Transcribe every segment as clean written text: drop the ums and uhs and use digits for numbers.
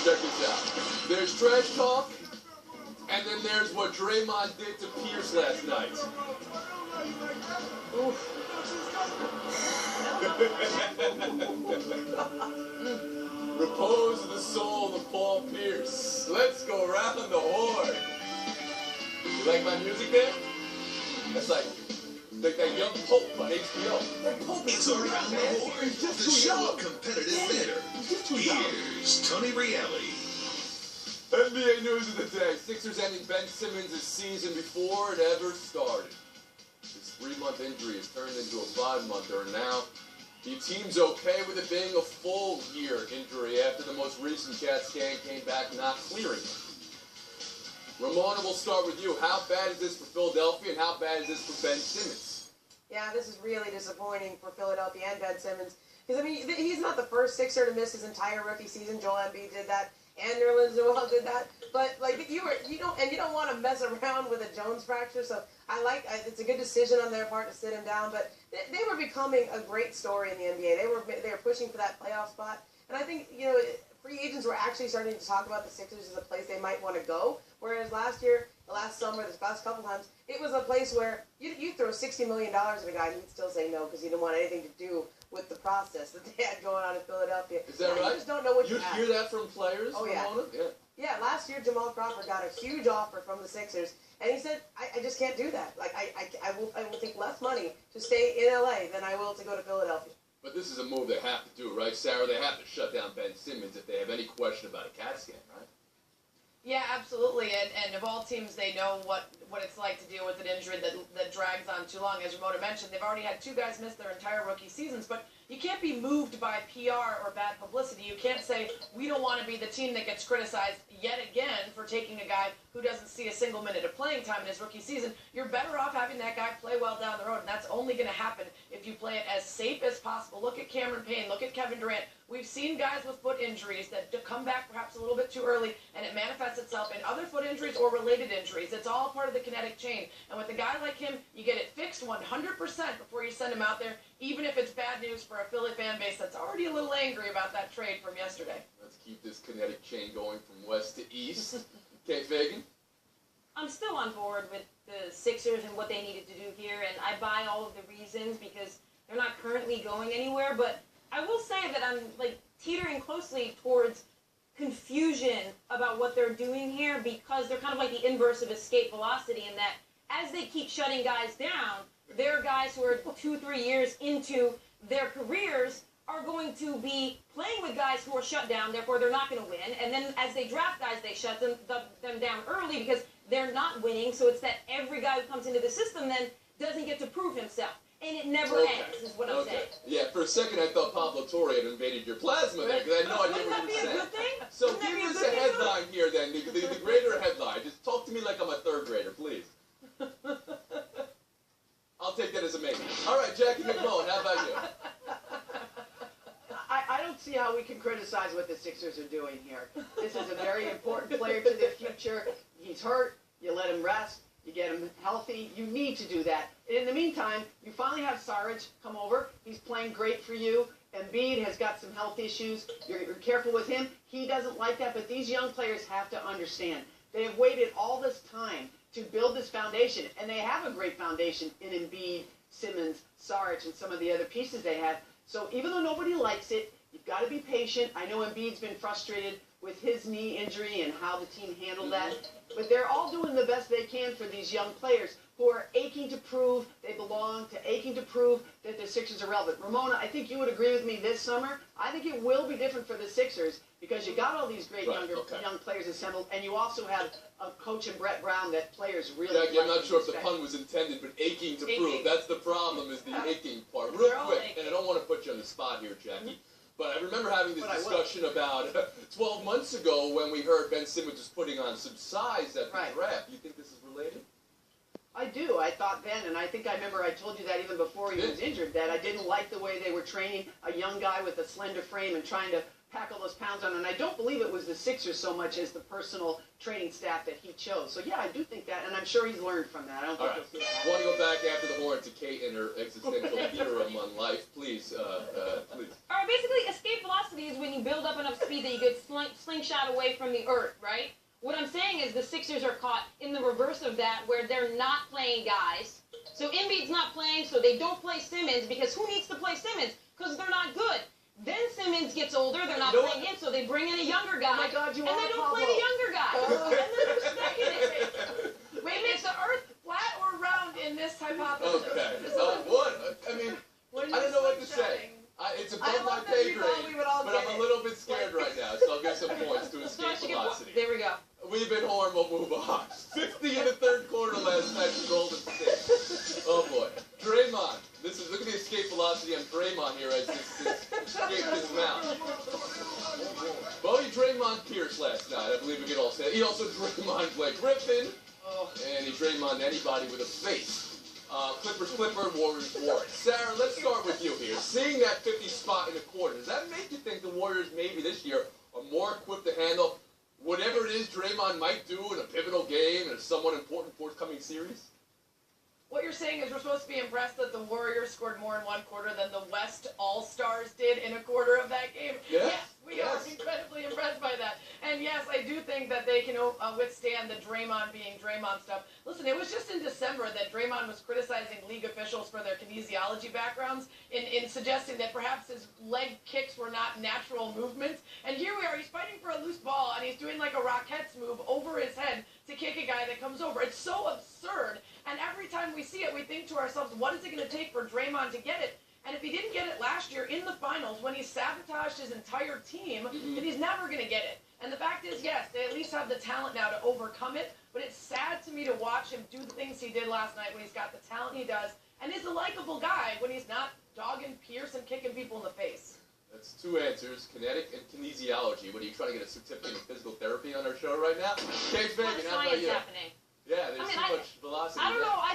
check this out. There's trash talk, and then there's what Draymond did to Pierce last night. Oof. Repose the soul of Paul Pierce. Let's go round the horn. You like my music there? That's like that young Pope on HBO. It's around the horn. The show of competitive banter. Here's Tony Reale. NBA news of the day. Sixers ending Ben Simmons' season before it ever started. His 3-month injury has turned into a 5-monther, and now the team's okay with it being a full year injury after the most recent CAT scan came back not clearing him. Ramona, we'll start with you. How bad is this for Philadelphia, and how bad is this for Ben Simmons? Yeah, this is really disappointing for Philadelphia and Ben Simmons. Because, I mean, he's not the first Sixer to miss his entire rookie season. Joel Embiid did that. And Nerlens Noel did that. But, like, you don't want to mess around with a Jones fracture. So it's a good decision on their part to sit him down. But they were becoming a great story in the NBA. They were pushing for that playoff spot. And I think, free agents were actually starting to talk about the Sixers as a place they might want to go. Whereas last year, the last summer, this past couple times, it was a place where you throw $60 million at a guy and he'd still say no because he didn't want anything to do with the process that they had going on in Philadelphia. Is that right? You just don't know what you have. You hear that from players? Oh, yeah. Yeah, last year Jamal Crawford got a huge offer from the Sixers, and he said, I just can't do that. Like, I will take less money to stay in L.A. than I will to go to Philadelphia. But this is a move they have to do, right, Sarah? They have to shut down Ben Simmons if they have any question about a CAT scan, right? Yeah, absolutely. And of all teams, they know what it's like to deal with an injury that drags on too long. As Ramona mentioned, they've already had 2 guys miss their entire rookie seasons, but you can't be moved by PR or bad publicity. You can't say, we don't want to be the team that gets criticized yet again for taking a guy who doesn't see a single minute of playing time in his rookie season. You're better off having that guy play well down the road, and that's only going to happen if you play it as safe as possible. Look at Cameron Payne. Look at Kevin Durant. We've seen guys with foot injuries that come back perhaps a little bit too early, and it manifests itself in other foot injuries or related injuries. It's all part of the kinetic chain. And with a guy like him, you get it fixed 100% before you send him out there, even if it's bad news for a Philly fan base that's already a little angry about that trade from yesterday. Let's keep this kinetic chain going from west to east. Okay, Fagan? I'm still on board with the Sixers and what they needed to do here, and I buy all of the reasons because they're not currently going anywhere, but I will say that I'm teetering closely towards confusion about what they're doing here because they're kind of like the inverse of escape velocity in that as they keep shutting guys down, their guys who are 2-3 years into their careers are going to be playing with guys who are shut down, therefore they're not going to win. And then as they draft guys, they shut them down early because they're not winning. So it's that every guy who comes into the system then doesn't get to prove himself. And it never ends, is what I'm saying. Yeah, for a second I thought Pablo Torre had invaded your plasma there, because I had no idea what you were saying. Wouldn't that be a good thing? So give us a headline here then, the greater headline. Just talk to me like I'm a 3rd grader, please. I'll take that as a maybe. All right, Jackie MacMullan, how about you? I don't see how we can criticize what the Sixers are doing here. This is a very important player to their future. He's hurt. You let him rest. You get him healthy. You need to do that. In the meantime, you finally have Saric come over. He's playing great for you. Embiid has got some health issues. You're careful with him. He doesn't like that, but these young players have to understand. They have waited all this time to build this foundation, and they have a great foundation in Embiid, Simmons, Saric, and some of the other pieces they have. So even though nobody likes it, you've got to be patient. I know Embiid's been frustrated with his knee injury and how the team handled that. But they're all doing the best they can for these young players who are aching to prove they belong, aching to prove that the Sixers are relevant. Ramona, I think you would agree with me this summer. I think it will be different for the Sixers because you got all these great young players assembled, and you also have a coach in Brett Brown that players really like. I'm not sure if the pun was intended, but aching to prove. That's the problem, is the aching part. Real quick, and I don't want to put you on the spot here, Jackie. But I remember having this discussion about 12 months ago when we heard Ben Simmons was putting on some size at the draft. Do you think this is related? I do. I thought then, and I think I remember I told you that even before he was injured, that I didn't like the way they were training a young guy with a slender frame and trying to pack all those pounds on. And I don't believe it was the Sixers so much as the personal training staff that he chose. So, yeah, I do think that, and I'm sure he's learned from that. I don't think he'll see that. I want to go back after the horn to Kate and her existential theorem on life. Please, please. All right, basically, escape velocity is when you build up enough speed that you get slow slingshot away from the earth, right? What I'm saying is the Sixers are caught in the reverse of that, where they're not playing guys. So Embiid's not playing, so they don't play Simmons, because who needs to play Simmons? Because they're not good. Then Simmons gets older, they're not playing him, so they bring in a younger guy, Oh my God, and they don't play the younger guy. And then they're stuck in it. Wait, is the Earth flat or round in this hypothesis? Okay. What? I mean, I don't know what to say. It's above my pay grade, but I'm a little bit scared right now, so I'll give some points to escape velocity. There we go. We've been horned, we'll move on. 50 in the third quarter last night for Golden State. Oh boy. Draymond. Look at the escape velocity on Draymond here as this escaped his mouth. Well, he Draymond Pierce last night, I believe we can all say. He also Draymond Blake Griffin, and he Draymond anybody with a face. Clippers, Warriors. Sarah, let's start with you here. Seeing that 50 spot in the corner, does that make you think the Warriors maybe this year are more equipped to handle whatever it is Draymond might do in a pivotal game and a somewhat important forthcoming series? What you're saying is we're supposed to be impressed that the Warriors scored more in one quarter than the West All-Stars did in a quarter of that game? Yes, we are incredibly impressed by that. And yes, I do think that they can withstand the Draymond being Draymond stuff. Listen, it was just in December that Draymond was criticizing league officials for their kinesiology backgrounds in suggesting that perhaps his leg kicks were not natural movements. And here we are, he's fighting for a loose ball, and he's doing like a Rockettes move over his head to kick a guy that comes over. It's so absurd. And every time we see it, we think to ourselves, what is it going to take for Draymond to get it? And if he didn't get it last year in the finals, when he sabotaged his entire team, then he's never going to get it. And the fact is, yes, they at least have the talent now to overcome it, but it's sad to me to watch him do the things he did last night when he's got the talent he does, and is a likable guy when he's not dogging Pierce and kicking people in the face. That's two answers, kinetic and kinesiology. What are you trying to get a certificate in physical therapy on our show right now? Case Fagan, how about you? Happening. Yeah, there's too much velocity. I don't know. I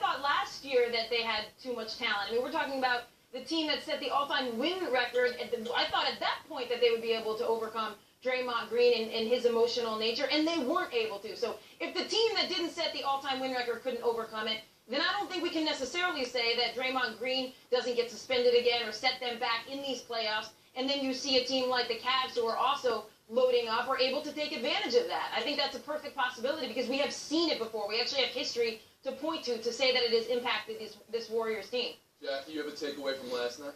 thought last year that they had too much talent. I mean, we're talking about the team that set the all-time win record. I thought at that point that they would be able to overcome Draymond Green and his emotional nature, and they weren't able to. So if the team that didn't set the all-time win record couldn't overcome it, then I don't think we can necessarily say that Draymond Green doesn't get suspended again or set them back in these playoffs. And then you see a team like the Cavs, who are also loading up, are able to take advantage of that. I think that's a perfect possibility because we have seen it before. We actually have history to point to say that it has impacted this Warriors team. Jackie, you have a takeaway from last night?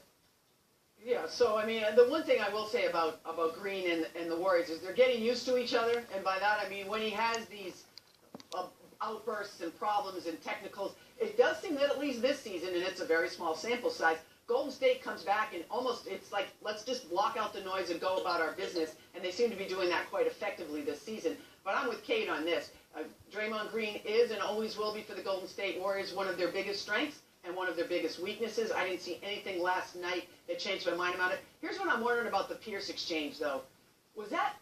Yeah, so, I mean, the one thing I will say about Green and the Warriors is they're getting used to each other, and by that I mean when he has these outbursts and problems and technicals, it does seem that at least this season, and it's a very small sample size, Golden State comes back and almost, it's like, let's just block out the noise and go about our business, and they seem to be doing that quite effectively this season. But I'm with Kate on this. Draymond Green is and always will be for the Golden State Warriors one of their biggest strengths and one of their biggest weaknesses. I didn't see anything last night that changed my mind about it. Here's what I'm wondering about the Pierce exchange, though. Was that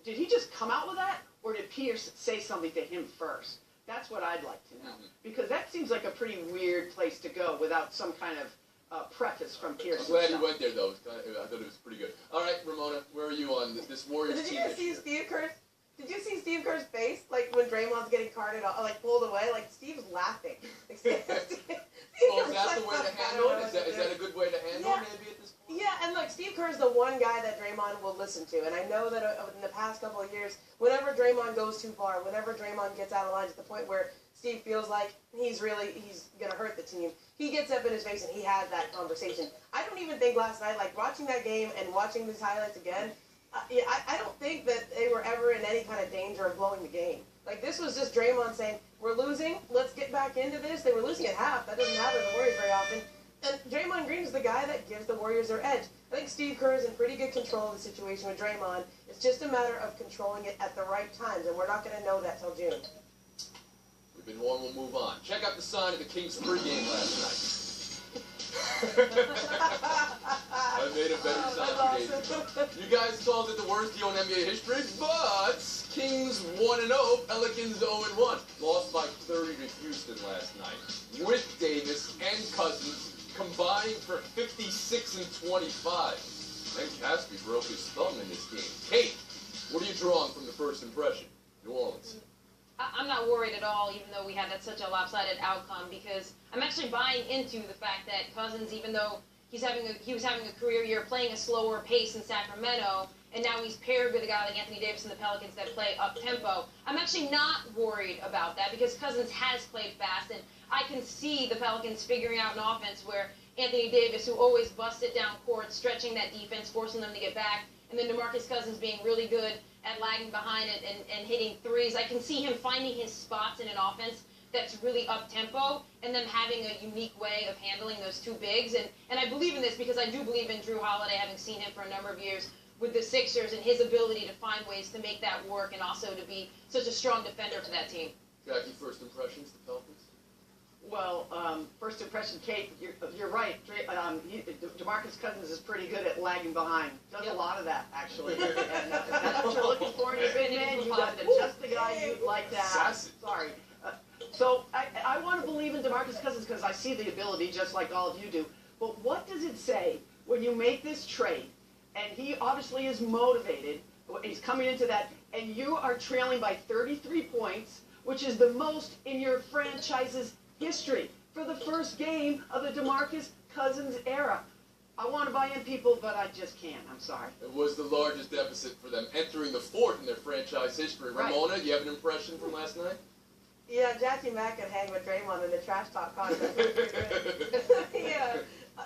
did he just come out with that, or did Pierce say something to him first? That's what I'd like to know, because that seems like a pretty weird place to go without some kind of preface from Pierce. I'm glad you went there, though. I thought it was pretty good. All right, Ramona, where are you on this Warriors team? Did you see Steve Kerr's face, like when Draymond's getting carted off, like pulled away? Like Steve's laughing. Like, Well, is that the way to handle it? Is that a good way to handle it, maybe at this point? Yeah, and look, Steve Kerr's the one guy that Draymond will listen to, and I know that in the past couple of years, whenever Draymond goes too far, whenever Draymond gets out of line to the point where Steve feels like he's going to hurt the team, he gets up in his face and he has that conversation. I don't even think last night, like watching that game and watching these highlights again, I don't think that they were ever in any kind of danger of blowing the game. Like, this was just Draymond saying, we're losing, let's get back into this. They were losing at half. That doesn't happen to the Warriors very often. And Draymond Green is the guy that gives the Warriors their edge. I think Steve Kerr is in pretty good control of the situation with Draymond. It's just a matter of controlling it at the right times, and we're not going to know that till June. We've been warned, we'll move on. Check out the sign of the Kings pregame last night. I made a better sign for you guys called it the worst deal in NBA history, but Kings 1-0, Pelicans 0-1. Lost by 30 to Houston last night. With Davis and Cousins combining for 56 and 25. And Caspi broke his thumb in this game. Kate, what are you drawing from the first impression? New Orleans. I'm not worried at all, even though we had such a lopsided outcome, because I'm actually buying into the fact that Cousins, even though he was having a career year playing a slower pace in Sacramento, and now he's paired with a guy like Anthony Davis and the Pelicans that play up-tempo. I'm actually not worried about that because Cousins has played fast, and I can see the Pelicans figuring out an offense where Anthony Davis, who always busted down court, stretching that defense, forcing them to get back, and then DeMarcus Cousins being really good at lagging behind and hitting threes. I can see him finding his spots in an offense that's really up-tempo, and them having a unique way of handling those two bigs. And I believe in this because I do believe in Drew Holiday, having seen him for a number of years with the Sixers and his ability to find ways to make that work and also to be such a strong defender for that team. Jackie, first impressions, the Pelicans? Well, first impression, Kate, you're right. DeMarcus Cousins is pretty good at lagging behind. Does a lot of that, actually. And that's what you're looking for in your big man. You got just the guy you'd like to have. Sorry. So I want to believe in DeMarcus Cousins because I see the ability, just like all of you do. But what does it say when you make this trade, and he obviously is motivated, he's coming into that, and you are trailing by 33 points, which is the most in your franchise's history for the first game of the DeMarcus Cousins era. I want to buy in people, but I just can't. I'm sorry. It was the largest deficit for them, entering the fourth in their franchise history. Ramona, do you have an impression from last night? Yeah, Jackie Mack could hang with Draymond in the trash talk contest. Yeah.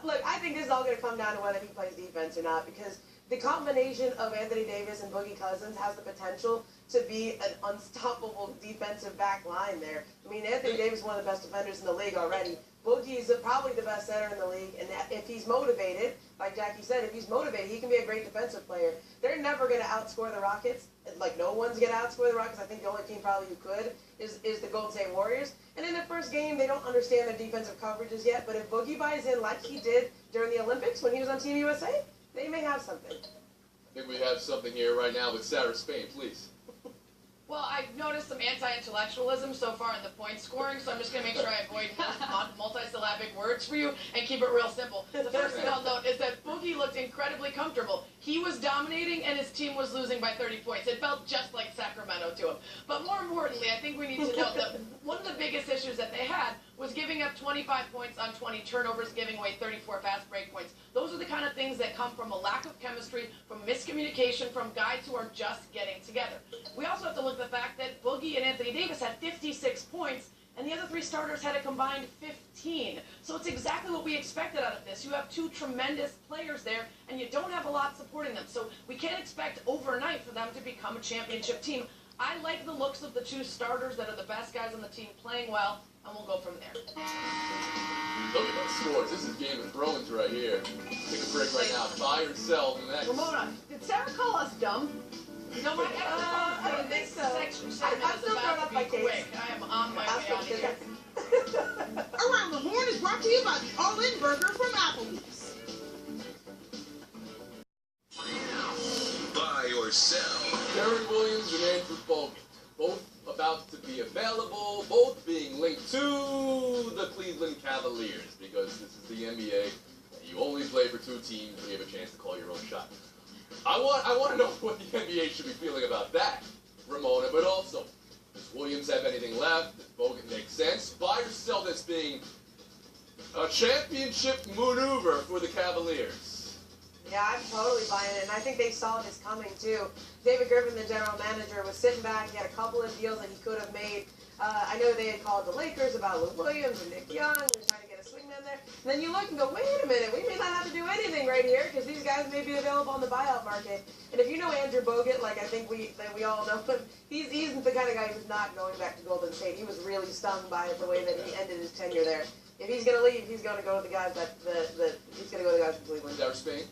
Look, I think this is all going to come down to whether he plays defense or not, because the combination of Anthony Davis and Boogie Cousins has the potential to be an unstoppable defensive back line there. I mean, Anthony Davis is one of the best defenders in the league already. Boogie is probably the best center in the league, and if he's motivated, like Jackie said, if he's motivated, he can be a great defensive player. They're never going to outscore the Rockets. Like, no one's going to outscore the Rockets. I think the only team probably who could is the Golden State Warriors. And in the first game, they don't understand their defensive coverages yet, but if Boogie buys in like he did during the Olympics when he was on Team USA, they may have something. I think we have something here right now with Sarah Spain, please. Well, I've noticed some anti-intellectualism so far in the point scoring, so I'm just going to make sure I avoid multi-syllabic words for you and keep it real simple. The first thing I'll note is that Boogie looked incredibly comfortable. He was dominating and his team was losing by 30 points. It felt just like Sacramento to him. But more importantly, I think we need to note that one of the biggest issues that they had was giving up 25 points on 20 turnovers, giving away 34 fast break points. Those are the kind of things that come from a lack of chemistry, from miscommunication, from guys who are just getting together. We also have to look at the fact that Boogie and Anthony Davis had 56 points, and the other three starters had a combined 15. So it's exactly what we expected out of this. You have two tremendous players there, and you don't have a lot supporting them. So we can't expect overnight for them to become a championship team. I like the looks of the two starters that are the best guys on the team playing well, and we'll go from there. Look at those scores. This is Game of Thrones right here. Take a break right now. Buy or sell next. Ramona, did Sarah call us dumb? No, I don't think so. I'm still thrown up by Kate. quick. I am on my way out of here. Around the Horn is brought to you by the All-In Burger from Applebee's. Buy or sell. Derrick Williams and Andrew Fagan, both about to be available, both being linked to the Cleveland Cavaliers, because this is the NBA. You only play for two teams when you have a chance to call your own shot. I want to know what the NBA should be feeling about that, Ramona, but also, does Williams have anything left? Does Bogut make sense? Buy or sell this being a championship maneuver for the Cavaliers? Yeah, I'm totally buying it, and I think they saw this coming, too. David Griffin, the general manager, was sitting back. He had a couple of deals that he could have made. I know they had called the Lakers about Lou Williams and Nick Young. They're trying to get a swingman there. And then you look and go, wait a minute, we may not have to do anything right here because these guys may be available on the buyout market. And if you know Andrew Bogut, like I think we all know him, he's the kind of guy who's not going back to Golden State. He was really stung by the way that he ended his tenure there. If he's going to leave, he's going to go with the guys he's going to go with the guys from Cleveland. Sarah Spain?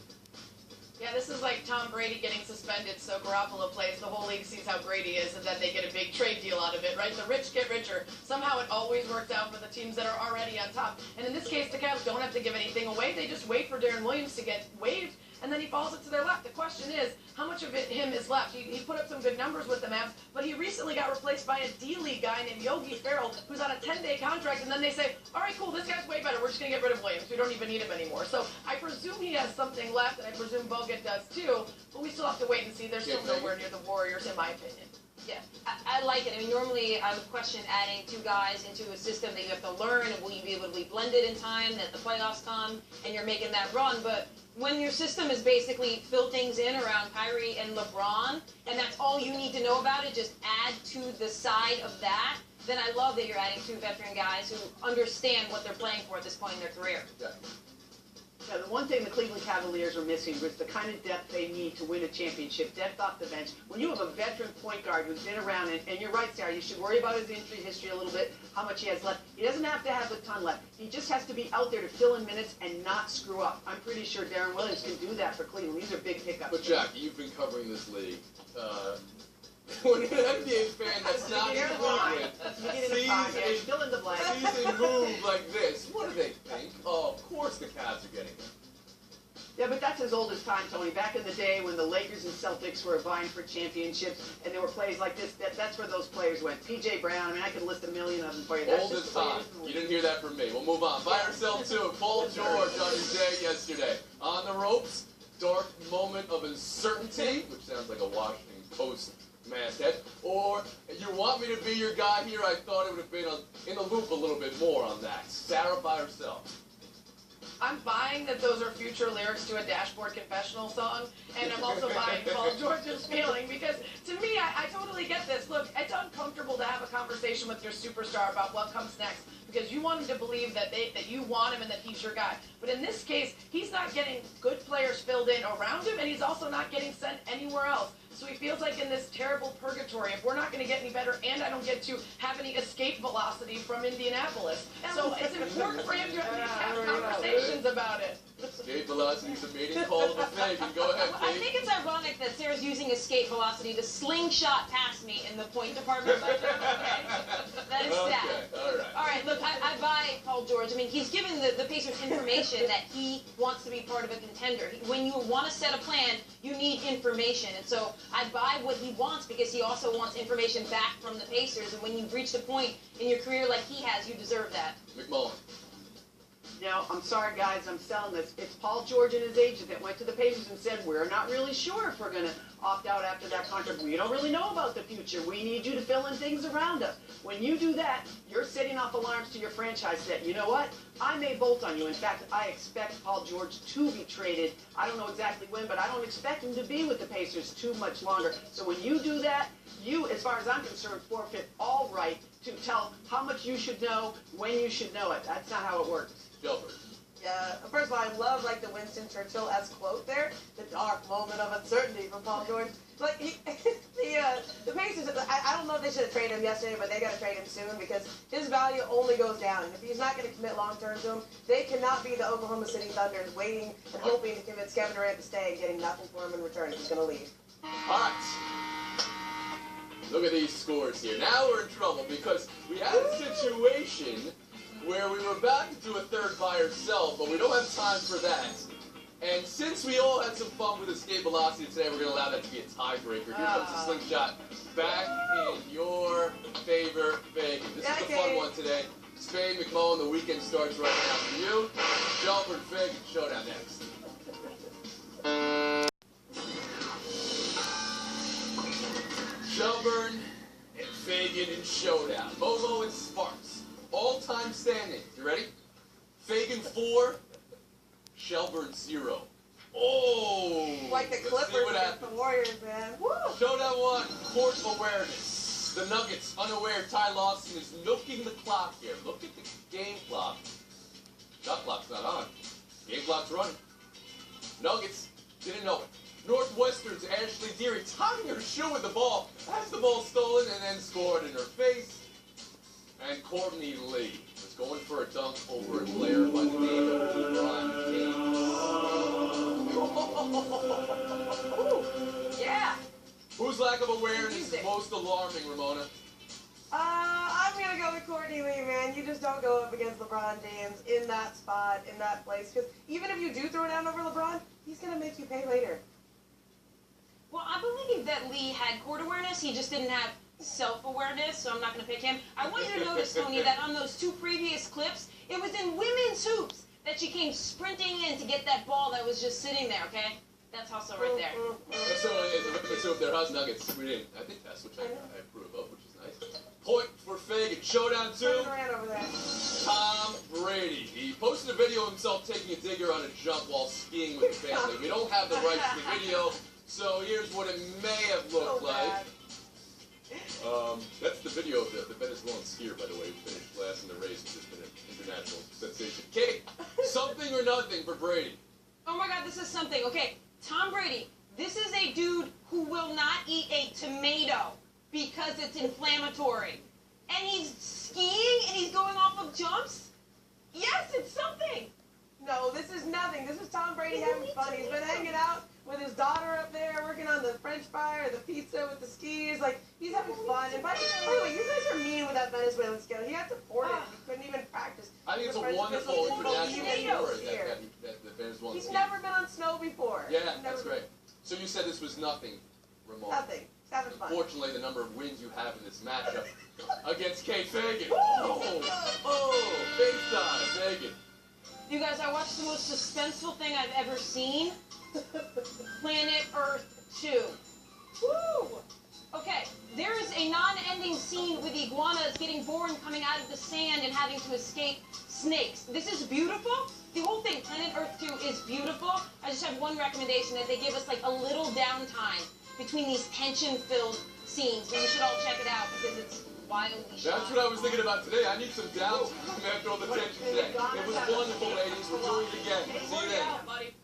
Yeah, this is like Tom Brady getting suspended so Garoppolo plays. The whole league sees how great he is, and then they get a big trade deal out of it, right? The rich get richer. Somehow it always works out for the teams that are already on top. And in this case, the Cavs don't have to give anything away. They just wait for Darren Williams to get waived, and then he falls into their lap. The question is, how much of him is left? He put up some good numbers with the Mavs, but he recently got replaced by a D-League guy named Yogi Ferrell, who's on a 10-day contract, and then they say, all right, cool, this guy's way better. We're just going to get rid of Williams. We don't even need him anymore. So I presume he has something left, and I presume Bogut does too, but we still have to wait and see. They're still nowhere near the Warriors, in my opinion. Yeah, I like it. I mean, normally I would question adding 2 guys into a system that you have to learn, and will you be able to be blended in time that the playoffs come and you're making that run. But when your system is basically fill things in around Kyrie and LeBron, and that's all you need to know about it, just add to the side of that, then I love that you're adding 2 veteran guys who understand what they're playing for at this point in their career. Yeah. Yeah, the one thing the Cleveland Cavaliers are missing was the kind of depth they need to win a championship, depth off the bench. When you have a veteran point guard who's been around, and you're right, Sarah, you should worry about his injury history a little bit, how much he has left. He doesn't have to have a ton left. He just has to be out there to fill in minutes and not screw up. I'm pretty sure Darren Williams can do that for Cleveland. These are big pickups. But Jackie, you've been covering this league. When an NBA fan that's not in Cleveland sees fill in the blank. a move like this, what do they think? Oh, of course the Cavs are getting it. Yeah, but that's as old as time, Tony. Back in the day when the Lakers and Celtics were vying for championships, and there were plays like this, that's where those players went. P.J. Brown, I mean, I could list a million of them for you. That's Old just as the way it time. is in the You league. didn't hear that from me. We'll move on. Buy or sell two. Paul George on his day yesterday. On the ropes, dark moment of uncertainty, which sounds like a Washington Post masthead. Or you want me to be your guy here? I thought it would have been in the loop a little bit more on that. Sarah, buy or sell? I'm buying that those are future lyrics to a Dashboard Confessional song, and I'm also buying Paul George's feeling, because to me, I totally get this. Look, it's uncomfortable to have a conversation with your superstar about what comes next, because you want him to believe that you want him and that he's your guy. But in this case, he's not getting good players filled in around him, and he's also not getting sent anywhere else. So he feels like in this terrible purgatory, if we're not going to get any better, and I don't get to have any escape velocity from Indianapolis. So it's important for him to have conversations about it. Escape velocity is a meeting call of a Fagan. Go ahead, I Kate. think it's ironic that Sarah's using escape velocity to slingshot past me in the point department. That is sad. Okay, all right. All right, look, I buy Paul George. I mean, he's given the Pacers information that he wants to be part of a contender. When you want to set a plan, you need information. And so I buy what he wants, because he also wants information back from the Pacers. And when you've reached a point in your career like he has, you deserve that. MacMullan. Now, I'm sorry, guys, I'm selling this. It's Paul George and his agent that went to the Pacers and said, we're not really sure if we're going to opt out after that contract. We don't really know about the future. We need you to fill in things around us. When you do that, you're setting off alarms to your franchise that, you know what, I may bolt on you. In fact, I expect Paul George to be traded. I don't know exactly when, but I don't expect him to be with the Pacers too much longer. So when you do that, you, as far as I'm concerned, forfeit all right to tell how much you should know, when you should know it. That's not how it works. Shelburne. Yeah, first of all, I love like the Winston Churchill-esque quote there, the dark moment of uncertainty from Paul George. Like the Pacers, I don't know if they should have traded him yesterday, but they got to trade him soon, because his value only goes down. And if he's not going to commit long term to him, they cannot be the Oklahoma City Thunder waiting and hoping to convince Kevin Durant to stay and getting nothing for him in return if he's going to leave. All right. Look at these scores here. Now we're in trouble, because we had a situation where we were about to do a third buy or sell, but we don't have time for that. And since we all had some fun with escape velocity today, we're going to allow that to be a tiebreaker. Here comes the slingshot back in your favor, Fagan. This is the fun one today. Spain, MacMullan, the weekend starts right now for you. Shelburne, Fagan, showdown next. Shelburne and Fagan in showdown. Momo and Sparks. All-time standings. You ready? Fagan 4, Shelburne 0. Oh! Like the let's see Clippers what against happens. the Warriors, man. Woo! Showdown 1, court awareness. The Nuggets, unaware, Ty Lawson is milking the clock here. Look at the game clock. Shot clock's not on. Game clock's running. Nuggets, didn't know it. Northwestern's Ashley Deary tying her shoe with the ball. Has the ball stolen and then scored in her face. And Courtney Lee was going for a dunk over a player by the name of LeBron James. Yeah. Whose lack of awareness is most alarming, Ramona? I'm going to go with Courtney Lee, man. You just don't go up against LeBron James in that spot, in that place. Because even if you do throw down over LeBron, he's going to make you pay later. Well, I believe that Lee had court awareness. He just didn't have self-awareness, so I'm not going to pick him. I want you to notice, Tony, that on those 2 previous clips, it was in women's hoops that she came sprinting in to get that ball that was just sitting there, okay? That's hustle right there. So, So if they're Husk Nuggets, we didn't, I think that's which I approve of, which is nice. Point for Fagan. Showdown 2. Over there. Tom Brady. He posted a video of himself taking a digger on a jump while skiing with the family. We don't have the rights to the video, so here's what it may have looked like. That's the video of the Venezuelan skier, by the way, who finished last in the race, which has been an international sensation. Kate, something or nothing for Brady? Oh my God, this is something. Okay, Tom Brady, this is a dude who will not eat a tomato because it's inflammatory. And he's skiing and he's going off of jumps? Yes, it's something. No, this is nothing. This is Tom Brady having fun. He's been hanging out with his daughter up there, working on the French fry or the pizza with the skis. Like, he's having fun. And by the way, you guys are mean with that Venezuelan skill. He had to port it. He couldn't even practice. I think it's a wonderful international story that the Venezuelan He's skier. never been on snow before. Yeah, that's right. So you said this was nothing, Ramona. Nothing. He's having fun. Unfortunately, the number of wins you have in this matchup against Kate Fagan. Big time, Fagan. You guys, I watched the most suspenseful thing I've ever seen. Planet Earth 2. Woo! Okay, there is a non-ending scene with iguanas getting born, coming out of the sand, and having to escape snakes. This is beautiful. The whole thing, Planet Earth 2, is beautiful. I just have one recommendation, that they give us like a little downtime between these tension-filled scenes. And you should all check it out because it's wildly shot. That's what I was thinking about today. I need some downtime after all the tension today. It was wonderful, ladies. We're doing it again. See you then. Buddy.